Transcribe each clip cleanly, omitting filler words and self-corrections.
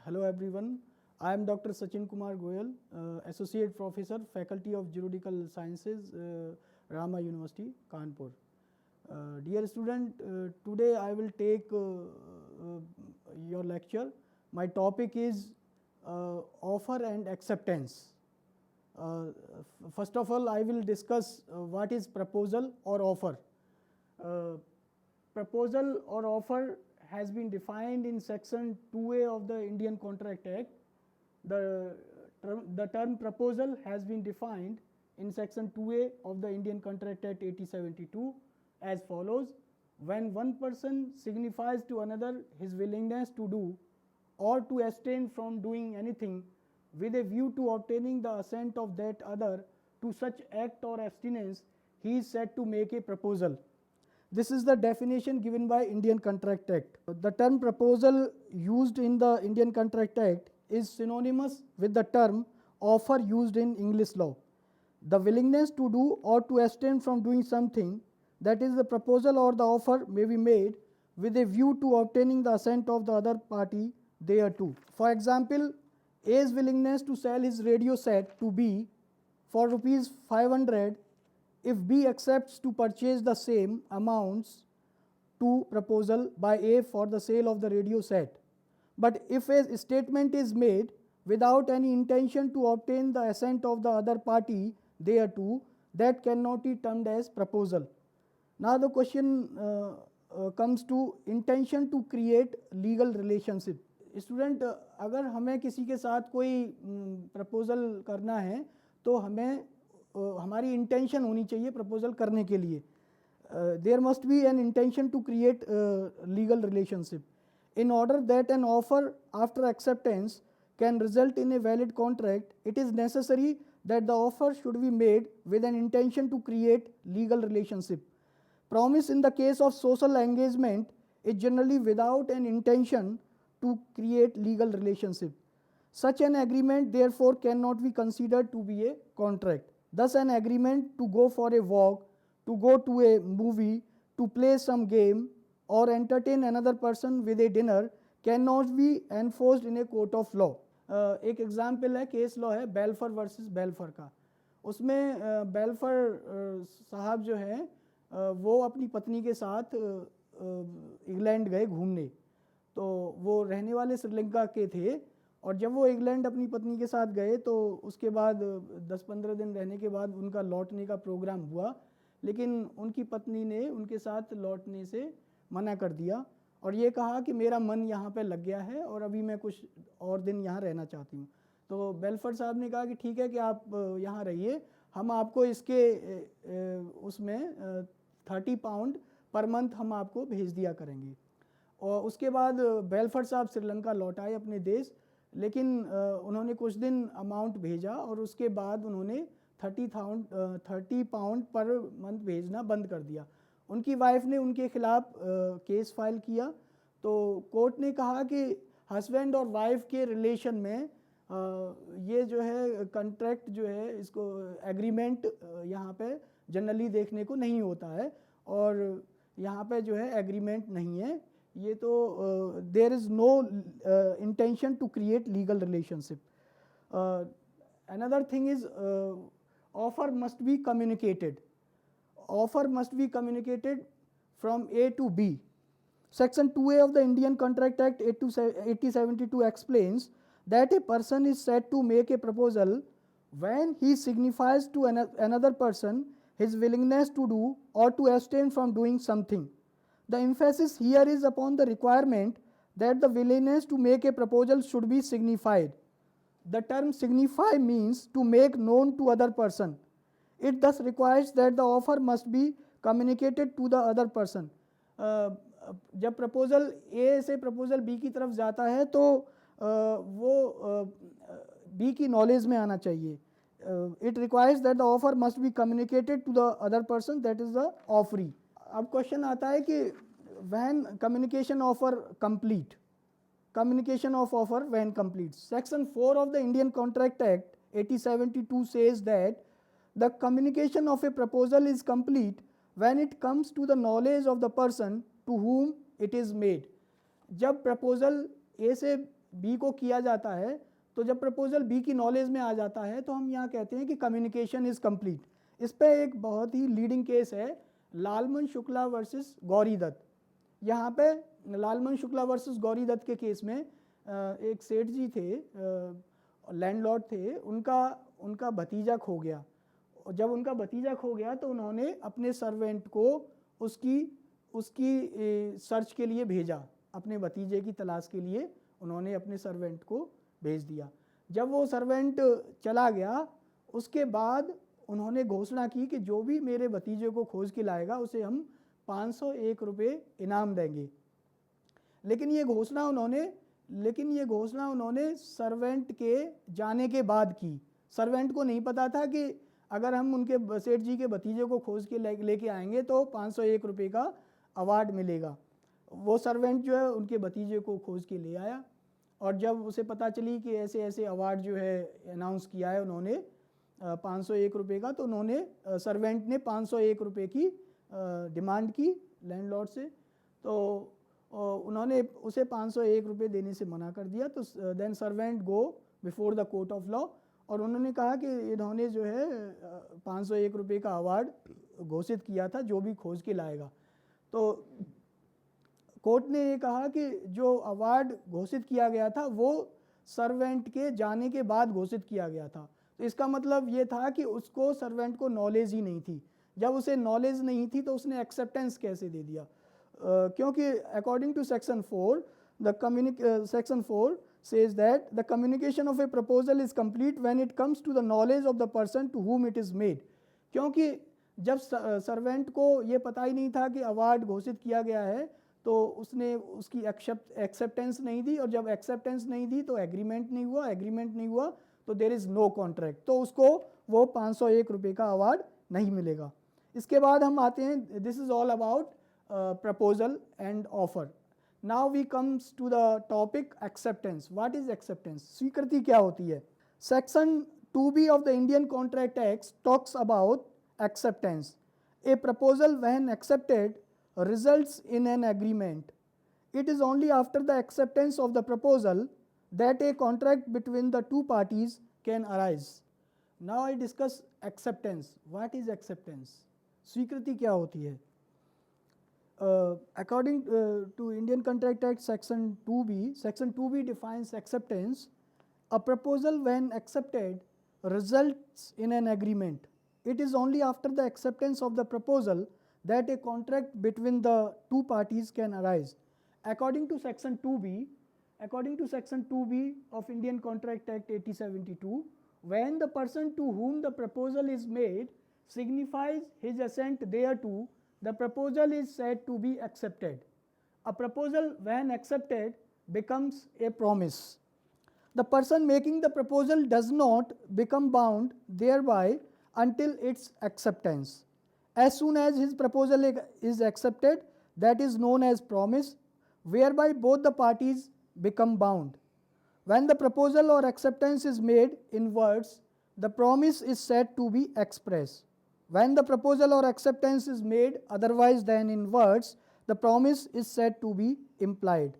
Hello everyone, I am Dr. Sachin Kumar Goyal, Associate Professor, Faculty of Juridical Sciences, Rama University, Kanpur. Dear student, today I will take your lecture. My topic is offer and acceptance. First of all, I will discuss what is proposal or offer. Proposal or offer has been defined in section 2A of the Indian Contract Act. The term proposal has been defined in section 2A of the Indian Contract Act 1872 as follows: when one person signifies to another his willingness to do or to abstain from doing anything with a view to obtaining the assent of that other to such act or abstinence, he is said to make a proposal. This is the definition given by Indian Contract Act. The term proposal used in the Indian Contract Act is synonymous with the term offer used in English law. The willingness to do or to abstain from doing something, that is, the proposal or the offer may be made with a view to obtaining the assent of the other party thereto. For example, A's willingness to sell his radio set to B for rupees 500 if B accepts to purchase the same amounts to proposal by A for the sale of the radio set. But if a statement is made without any intention to obtain the assent of the other party thereto, that cannot be termed as proposal. Now the question comes to intention to create legal relationship. Student, अगर हमें किसी के साथ कोई proposal करना है तो हमें हमारी इंटेंशन होनी चाहिए प्रपोजल करने के लिए. There must be an intention to create legal relationship. In order that an offer after acceptance can result in a valid contract, it is necessary that the offer should be made with an intention to create legal relationship. Promise in the case of social engagement is generally without an intention to create legal relationship. Such an agreement therefore cannot be considered to be a contract. Thus an agreement to go for a walk, to go to a movie, to play some game or entertain another person with a dinner cannot be enforced in a court of law. एक example है, case law है बेल्फर versus बेल्फर का. उसमें बेल्फर साहब जो है वो अपनी पत्नी के साथ इंग्लैंड गए घूमने. तो वो रहने वाले श्रीलंका के थे और जब वो इंग्लैंड अपनी पत्नी के साथ गए तो उसके बाद 10-15 दिन रहने के बाद उनका लौटने का प्रोग्राम हुआ, लेकिन उनकी पत्नी ने उनके साथ लौटने से मना कर दिया और ये कहा कि मेरा मन यहाँ पे लग गया है और अभी मैं कुछ और दिन यहाँ रहना चाहती हूँ. तो बेल्फर साहब ने कहा कि ठीक है कि आप यहाँ रहिए, हम आपको इसके उसमें 30 पाउंड पर मंथ हम आपको भेज दिया करेंगे. और उसके बाद बेल्फर साहब श्रीलंका लौट आए अपने देश, लेकिन उन्होंने कुछ दिन अमाउंट भेजा और उसके बाद उन्होंने 30 पाउंड पर मंथ भेजना बंद कर दिया. उनकी वाइफ ने उनके खिलाफ केस फाइल किया. तो कोर्ट ने कहा कि हस्बैंड और वाइफ के रिलेशन में ये जो है कॉन्ट्रैक्ट जो है इसको एग्रीमेंट यहाँ पे जनरली देखने को नहीं होता है और यहाँ पे जो है एग्रीमेंट नहीं है. ये तो there is no intention to create legal relationship. Another thing is offer must be communicated. Offer must be communicated from A to B. Section 2A of the Indian Contract Act 1872 explains that a person is said to make a proposal when he signifies to another person his willingness to do or to abstain from doing something. The emphasis here is upon the requirement that the willingness to make a proposal should be signified. The term signify means to make known to other person. It thus requires that the offer must be communicated to the other person. जब proposal ए से proposal B की तरफ जाता है तो वो B की knowledge में आना चाहिए. It requires that the offer must be communicated to the other person, that is the offeree. अब क्वेश्चन आता है कि when communication offer complete, communication of offer when complete. Section 4 of the Indian Contract Act 1872 says that the communication of a proposal is complete when it comes to the knowledge of the person to whom it is made. जब proposal ए से B को किया जाता है, तो जब proposal B की knowledge में आ जाता है तो हम यहाँ कहते हैं कि कम्युनिकेशन इज़ कंप्लीट। इस पे एक बहुत ही लीडिंग केस है लालमन शुक्ला वर्सेस गौरी दत्त। यहाँ पे लालमन शुक्ला वर्सेस गौरी दत्त के केस में एक सेठ जी थे, लैंडलॉर्ड थे, उनका भतीजा खो गया। और जब उनका भतीजा खो गया तो उन्होंने अपने सर्वेंट को उसकी सर्च के लिए भेजा, अपने भतीजे की तलाश के लिए उन्होंने अपने सर्वेंट को भेज दिया। जब वो सर्वेंट चला गया उसके बाद उन्होंने घोषणा की कि जो भी मेरे भतीजे को खोज के लाएगा उसे हम 501 रुपये इनाम देंगे। लेकिन ये घोषणा उन्होंने सर्वेंट के जाने के बाद की। सर्वेंट को नहीं पता था कि अगर हम उनके सेठ जी के भतीजे को खोज के लेके आएंगे तो 501 रुपये का अवार्ड मिलेगा। वो सर्वेंट जो है उनके भतीजे को खोज के ले आया, और जब उसे पता चली कि ऐसे ऐसे अवार्ड जो है अनाउंस किया है उन्होंने 501 रुपये का, तो उन्होंने सर्वेंट ने 501 रुपये की डिमांड की लैंडलॉर्ड से, तो उन्होंने उसे 501 रुपये देने से मना कर दिया। तो then servant go before the court of law, और उन्होंने कहा कि इन्होंने जो है 501 रुपये का अवार्ड घोषित किया था जो भी खोज के लाएगा। तो कोर्ट ने ये कहा कि जो अवार्ड घोषित किया गया था वो सर्वेंट के जाने के बाद घोषित किया गया था। तो इसका मतलब ये था कि उसको सर्वेंट को नॉलेज ही नहीं थी। जब उसे नॉलेज नहीं थी तो उसने एक्सेप्टेंस कैसे दे दिया? क्योंकि according to section 4 section 4 says that the communication of a proposal is complete when it comes to the knowledge of the person to whom it is made। क्योंकि जब सर्वेंट को ये पता ही नहीं था कि अवार्ड घोषित किया गया है तो उसने उसकी एक्सेप्टेंस नहीं दी, और जब एक्सेप्टेंस नहीं दी तो एग्रीमेंट नहीं हुआ तो देयर इज़ नो कॉन्ट्रैक्ट, तो उसको वो 501 रुपये का अवार्ड नहीं मिलेगा। इसके बाद हम आते हैं, this is all about proposal and offer. Now we comes to the topic acceptance. What is acceptance? स्वीकृति क्या होती है? Section 2B of the Indian Contract Act talks about acceptance. A proposal when accepted results in an agreement. It is only after the acceptance of the proposal that a contract between the two parties can arise. Now I discuss acceptance. What is acceptance? स्वीकृति क्या होती है? According to Indian Contract Act section 2B defines acceptance. A proposal when accepted results in an agreement. It is only after the acceptance of the proposal that a contract between the two parties can arise. According to section 2B of Indian Contract Act 1872, when the person to whom the proposal is made signifies his assent thereto, the proposal is said to be accepted. A proposal when accepted becomes a promise. The person making the proposal does not become bound thereby until its acceptance. As soon as his proposal is accepted, that is known as promise, whereby both the parties become bound. When the proposal or acceptance is made in words, the promise is said to be express. When the proposal or acceptance is made otherwise than in words, the promise is said to be implied.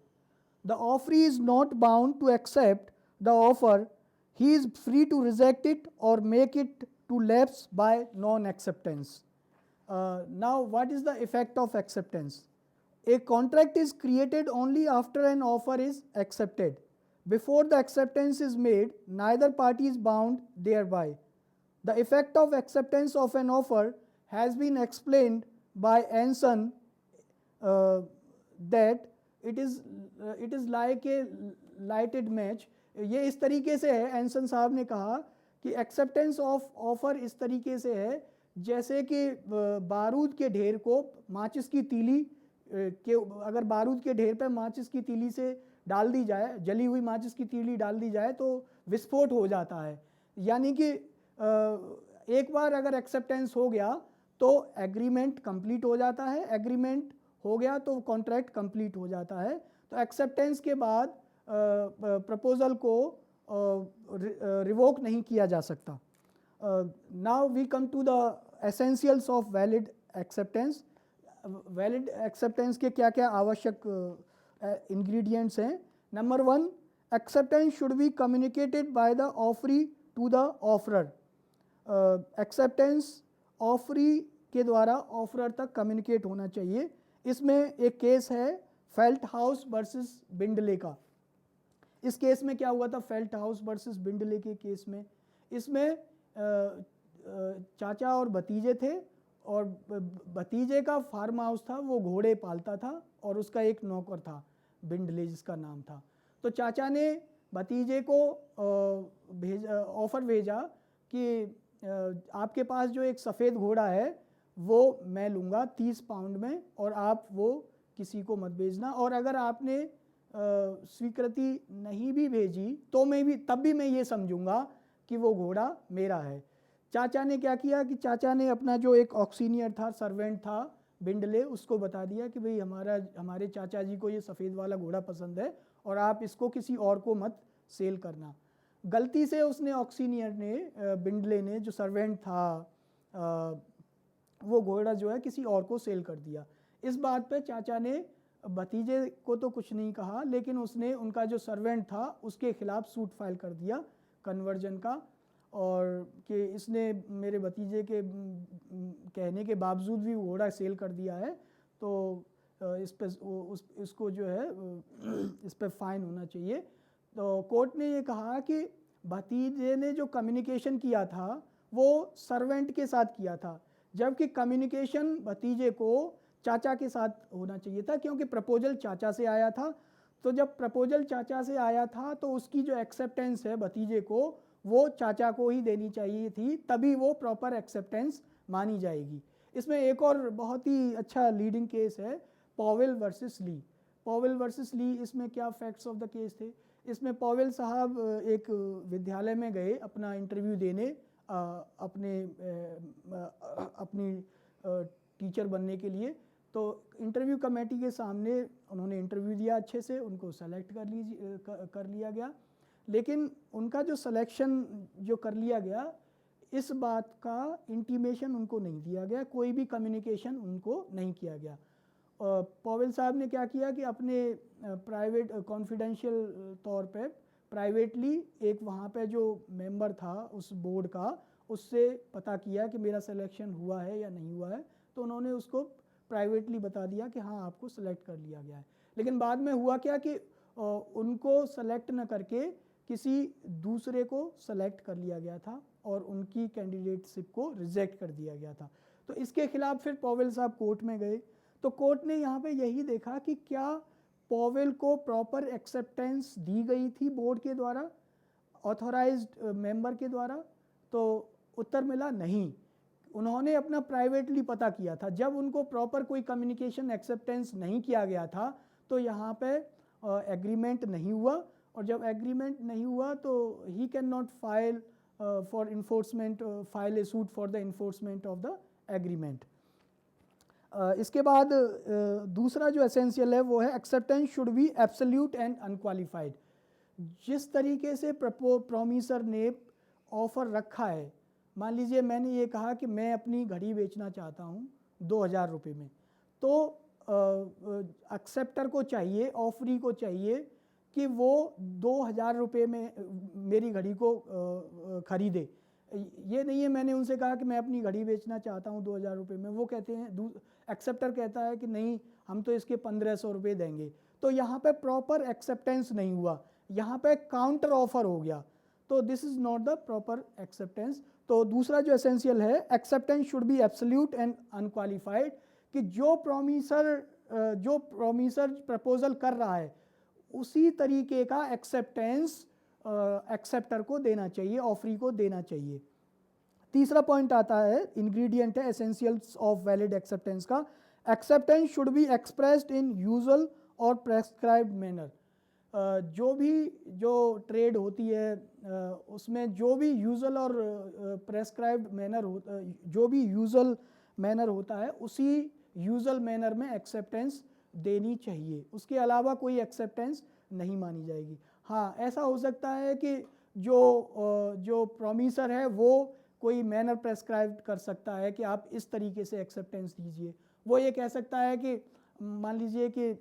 The offeree is not bound to accept the offer. He is free to reject it or make it to lapse by non-acceptance. Now, what is the effect of acceptance? A contract is created only after an offer is accepted. Before the acceptance is made, neither party is bound thereby. The effect of acceptance of an offer has been explained by Anson that it is like a lighted match. ये इस तरीके से है, एंसन साहब ने कहा कि acceptance of offer इस तरीके से है जैसे कि बारूद के ढेर को माचिस की तीली के, अगर बारूद के ढेर पर माचिस की तीली से डाल दी जाए, जली हुई माचिस की तीली डाल दी जाए तो विस्फोट हो जाता है। यानी कि एक बार अगर एक्सेप्टेंस हो गया तो एग्रीमेंट कंप्लीट हो जाता है, एग्रीमेंट हो गया तो कॉन्ट्रैक्ट कंप्लीट हो जाता है। तो एक्सेप्टेंस के बाद प्रपोजल को रिवोक नहीं किया जा सकता। Now we come to the essentials of valid acceptance. Valid acceptance के क्या क्या आवश्यक इंग्रेडिएंट्स हैं? Number 1, acceptance should be communicated by the offeree to the offerer. Acceptance offeree के द्वारा ऑफरर तक कम्युनिकेट होना चाहिए। इसमें एक केस है फेल्ट हाउस वर्सेस बिंडले का। इस केस में क्या हुआ था, फेल्ट हाउस वर्सेस बिंडले के केस में, इसमें चाचा और भतीजे थे और भतीजे का फार्म हाउस था, वो घोड़े पालता था और उसका एक नौकर था बिंडले जिसका नाम था। तो चाचा ने भतीजे को ऑफ़र भेजा कि आपके पास जो एक सफ़ेद घोड़ा है वो मैं लूँगा 30 पाउंड में और आप वो किसी को मत भेजना, और अगर आपने स्वीकृति नहीं भी भेजी तो तब भी मैं ये समझूंगा कि वो घोड़ा मेरा है। चाचा ने क्या किया कि चाचा ने अपना जो एक ऑक्सीनियर था, सर्वेंट था बिंडले, उसको बता दिया कि भाई हमारे चाचा जी को ये सफ़ेद वाला घोड़ा पसंद है और आप इसको किसी और को मत सेल करना। गलती से उसने ऑक्सीनियर ने, बिंडले ने, जो सर्वेंट था, वो घोड़ा जो है किसी और को सेल कर दिया। इस बात पे चाचा ने भतीजे को तो कुछ नहीं कहा, लेकिन उसने उनका जो सर्वेंट था उसके खिलाफ सूट फाइल कर दिया कन्वर्जन का, और कि इसने मेरे भतीजे के कहने के बावजूद भी घोड़ा सेल कर दिया है, तो इस पे इसको जो है इस पे फाइन होना चाहिए। तो कोर्ट ने ये कहा कि भतीजे ने जो कम्युनिकेशन किया था वो सर्वेंट के साथ किया था, जबकि कम्युनिकेशन भतीजे को चाचा के साथ होना चाहिए था, क्योंकि प्रपोजल चाचा से आया था। तो जब प्रपोजल चाचा से आया था तो उसकी जो एक्सेप्टेंस है भतीजे को, वो चाचा को ही देनी चाहिए थी, तभी वो प्रॉपर एक्सेप्टेंस मानी जाएगी। इसमें एक और बहुत ही अच्छा लीडिंग केस है पॉवेल वर्सेस ली। पॉवेल वर्सेस ली, इसमें क्या फैक्ट्स ऑफ द केस थे, इसमें पॉवेल साहब एक विद्यालय में गए अपना इंटरव्यू देने, अपनी टीचर बनने के लिए। तो इंटरव्यू कमेटी के सामने उन्होंने इंटरव्यू दिया, अच्छे से उनको सेलेक्ट कर लिया गया, लेकिन उनका जो सिलेक्शन जो कर लिया गया, इस बात का इंटीमेशन उनको नहीं दिया गया, कोई भी कम्युनिकेशन उनको नहीं किया गया। पॉवेल साहब ने क्या किया कि अपने प्राइवेट कॉन्फिडेंशियल तौर पे प्राइवेटली एक वहाँ पे जो मेंबर था उस बोर्ड का, उससे पता किया कि मेरा सिलेक्शन हुआ है या नहीं हुआ है। तो उन्होंने उसको प्राइवेटली बता दिया कि हाँ आपको सेलेक्ट कर लिया गया है। लेकिन बाद में हुआ क्या कि उनको सेलेक्ट न करके किसी दूसरे को सेलेक्ट कर लिया गया था और उनकी कैंडिडेटशिप को रिजेक्ट कर दिया गया था। तो इसके खिलाफ फिर पॉवेल साहब कोर्ट में गए। तो कोर्ट ने यहाँ पे यही देखा कि क्या पॉवेल को प्रॉपर एक्सेप्टेंस दी गई थी बोर्ड के द्वारा, ऑथोराइज्ड मेंबर के द्वारा। तो उत्तर मिला नहीं, उन्होंने अपना प्राइवेटली पता किया था। जब उनको प्रॉपर कोई कम्युनिकेशन एक्सेप्टेंस नहीं किया गया था तो यहाँ पे एग्रीमेंट नहीं हुआ, और जब एग्रीमेंट नहीं हुआ तो he can not file for enforcement, file A suit for the enforcement of the agreement. इसके बाद दूसरा जो एसेंशियल है वो है acceptance should B absolute and unqualified. जिस तरीके से प्रोमिसर ने ऑफ़र रखा है, मान लीजिए मैंने ये कहा कि मैं अपनी घड़ी बेचना चाहता हूँ 2000 रुपये में, तो एक्सेप्टर को चाहिए, ऑफरी को चाहिए कि वो 2000 रुपये में मेरी घड़ी को ख़रीदे। ये नहीं है मैंने उनसे कहा कि मैं अपनी घड़ी बेचना चाहता हूँ 2000 रुपये में, वो कहते हैं, एक्सेप्टर कहता है कि नहीं हम तो इसके 1500 रुपये देंगे। तो यहाँ पे प्रॉपर एक्सेप्टेंस नहीं हुआ, यहाँ पे काउंटर ऑफर हो गया। तो this is not the proper acceptance. तो दूसरा जो एसेंशियल है, acceptance should B absolute and unqualified, कि जो प्रोमिसर प्रपोजल कर रहा है उसी तरीके का एक्सेप्टेंस एक्सेप्टर को देना चाहिए, ऑफरी को देना चाहिए। तीसरा पॉइंट आता है, इंग्रेडिएंट है एसेंशियल्स ऑफ वैलिड एक्सेप्टेंस का, acceptance should be expressed in usual और प्रेस्क्राइब्ड मैनर। जो ट्रेड होती है उसमें जो भी यूजुअल और प्रेस्क्राइब्ड मैनर जो भी यूजुअल मैनर होता है उसी यूजुअल मैनर में एक्सेप्टेंस देनी चाहिए, उसके अलावा कोई एक्सेप्टेंस नहीं मानी जाएगी। हाँ, ऐसा हो सकता है कि जो प्रोमिसर है वो कोई मैनर प्रेस्क्राइब कर सकता है कि आप इस तरीके से एक्सेप्टेंस दीजिए। वो ये कह सकता है कि मान लीजिए कि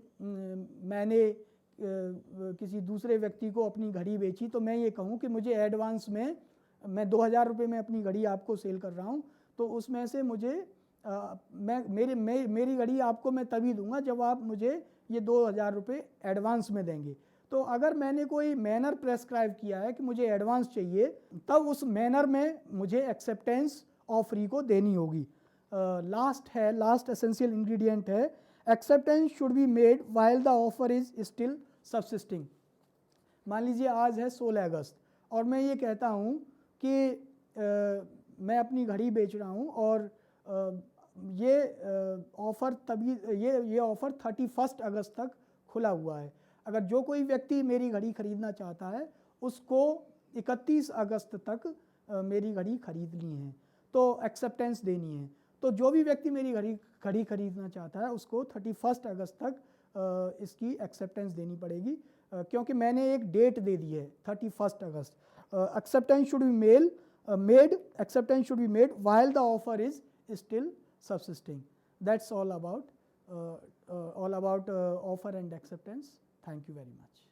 मैंने किसी दूसरे व्यक्ति को अपनी घड़ी बेची, तो मैं ये कहूँ कि मुझे एडवांस में, मैं 2000 रुपये में अपनी घड़ी आपको सेल कर रहा हूँ, तो उसमें से मुझे मेरी घड़ी आपको मैं तभी दूंगा जब आप मुझे ये 2000 रुपये एडवांस में देंगे। तो अगर मैंने कोई मैनर प्रेस्क्राइब किया है कि मुझे एडवांस चाहिए, तब उस मैनर में मुझे एक्सेप्टेंस ऑफ फ्री को देनी होगी। लास्ट एसेंशियल इंग्रेडिएंट है, acceptance should be made while the offer is still subsisting. मान लीजिए आज है 16 अगस्त और मैं ये कहता हूँ कि मैं अपनी घड़ी बेच रहा हूँ और ये ऑफ़र तभी ये ऑफ़र 31 अगस्त तक खुला हुआ है। अगर जो कोई व्यक्ति मेरी घड़ी खरीदना चाहता है उसको 31 अगस्त तक मेरी घड़ी खरीदनी है, तो एक्सेप्टेंस देनी है। तो जो भी व्यक्ति मेरी घड़ी खरीदना चाहता है उसको 31 अगस्त तक इसकी एक्सेप्टेंस देनी पड़ेगी, क्योंकि मैंने एक डेट दे दी है 31 अगस्त। Acceptance should be made while the offer is still subsisting. That's all about offer and acceptance. Thank you very much.